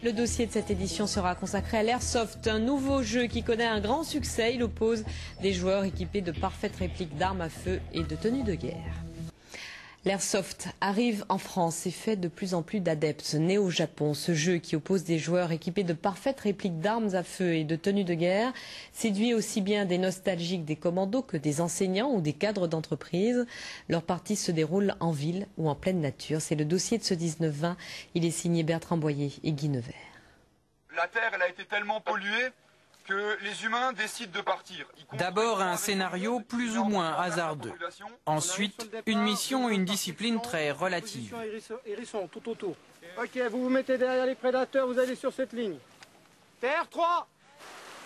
Le dossier de cette édition sera consacré à l'Airsoft, un nouveau jeu qui connaît un grand succès. Il oppose des joueurs équipés de parfaites répliques d'armes à feu et de tenues de guerre. L'Airsoft arrive en France et fait de plus en plus d'adeptes. Né au Japon, ce jeu qui oppose des joueurs équipés de parfaites répliques d'armes à feu et de tenues de guerre séduit aussi bien des nostalgiques des commandos que des enseignants ou des cadres d'entreprise. Leurs parties se déroulent en ville ou en pleine nature. C'est le dossier de ce 19-20. Il est signé Bertrand Boyer et Guy Nevers. La Terre, elle a été tellement polluée que les humains décident de partir. D'abord un scénario plus ou moins hasardeux. Ensuite, une mission et une discipline très relative. Hérisson, tout autour. Ok, vous vous mettez derrière les prédateurs, vous allez sur cette ligne. Terre 3.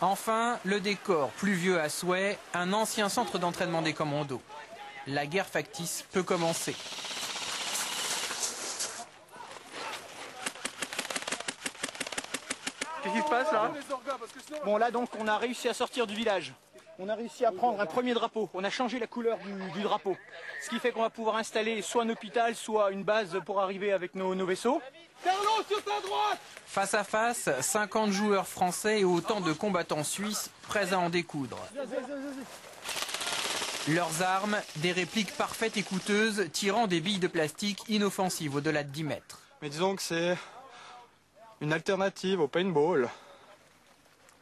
Enfin, le décor, pluvieux à souhait, un ancien centre d'entraînement des commandos. La guerre factice peut commencer. Qu'est-ce qui se passe là? Bon, là donc on a réussi à sortir du village. On a réussi à prendre un premier drapeau. On a changé la couleur du drapeau. Ce qui fait qu'on va pouvoir installer soit un hôpital, soit une base pour arriver avec nos vaisseaux. Carlo, sur ta droite! Face à face, 50 joueurs français et autant de combattants suisses prêts à en découdre. Leurs armes, des répliques parfaites et coûteuses, tirant des billes de plastique inoffensives au-delà de 10 mètres. Mais disons que c'est une alternative au paintball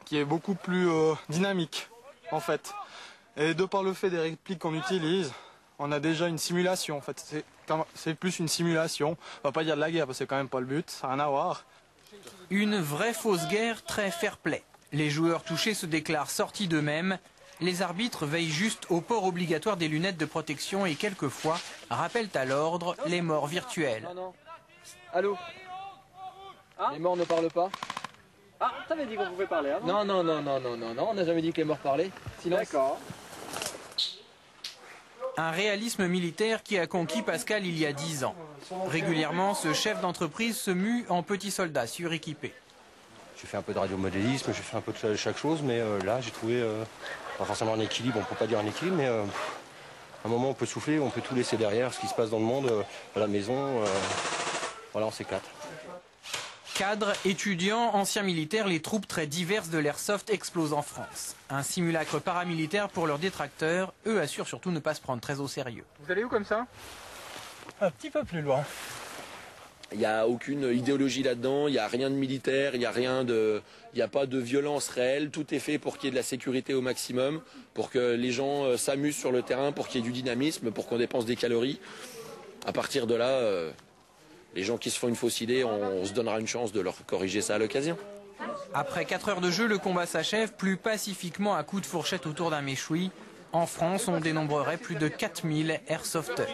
qui est beaucoup plus dynamique en fait. Et de par le fait des répliques qu'on utilise, on a déjà une simulation en fait. C'est plus une simulation. On va pas dire de la guerre parce que c'est quand même pas le but, ça n'a rien à voir. Une vraie fausse guerre très fair-play. Les joueurs touchés se déclarent sortis d'eux-mêmes. Les arbitres veillent juste au port obligatoire des lunettes de protection et quelquefois rappellent à l'ordre les morts virtuelles. Non, non. Allô? Hein? Les morts ne parlent pas? Ah, t'avais dit qu'on pouvait parler avant? Non, on n'a jamais dit que les morts parlaient. Silence. D'accord. Un réalisme militaire qui a conquis Pascal il y a 10 ans. Régulièrement, ce chef d'entreprise se mue en petit soldat suréquipé. J'ai fait un peu de radiomodélisme, j'ai fait un peu de chaque chose, mais là j'ai trouvé pas forcément un équilibre, on ne peut pas dire un équilibre, mais à un moment on peut souffler, on peut tout laisser derrière, ce qui se passe dans le monde, à la maison, voilà, on s'éclate. Cadres, étudiants, anciens militaires, les troupes très diverses de l'Airsoft explosent en France. Un simulacre paramilitaire pour leurs détracteurs, eux assurent surtout ne pas se prendre très au sérieux. Vous allez où comme ça? Un petit peu plus loin. Il n'y a aucune idéologie là-dedans, il n'y a rien de militaire, il n'y a pas de violence réelle. Tout est fait pour qu'il y ait de la sécurité au maximum, pour que les gens s'amusent sur le terrain, pour qu'il y ait du dynamisme, pour qu'on dépense des calories. À partir de là, les gens qui se font une fausse idée, on se donnera une chance de leur corriger ça à l'occasion. Après 4 heures de jeu, le combat s'achève plus pacifiquement à coups de fourchette autour d'un méchoui. En France, on dénombrerait plus de 4000 airsofters.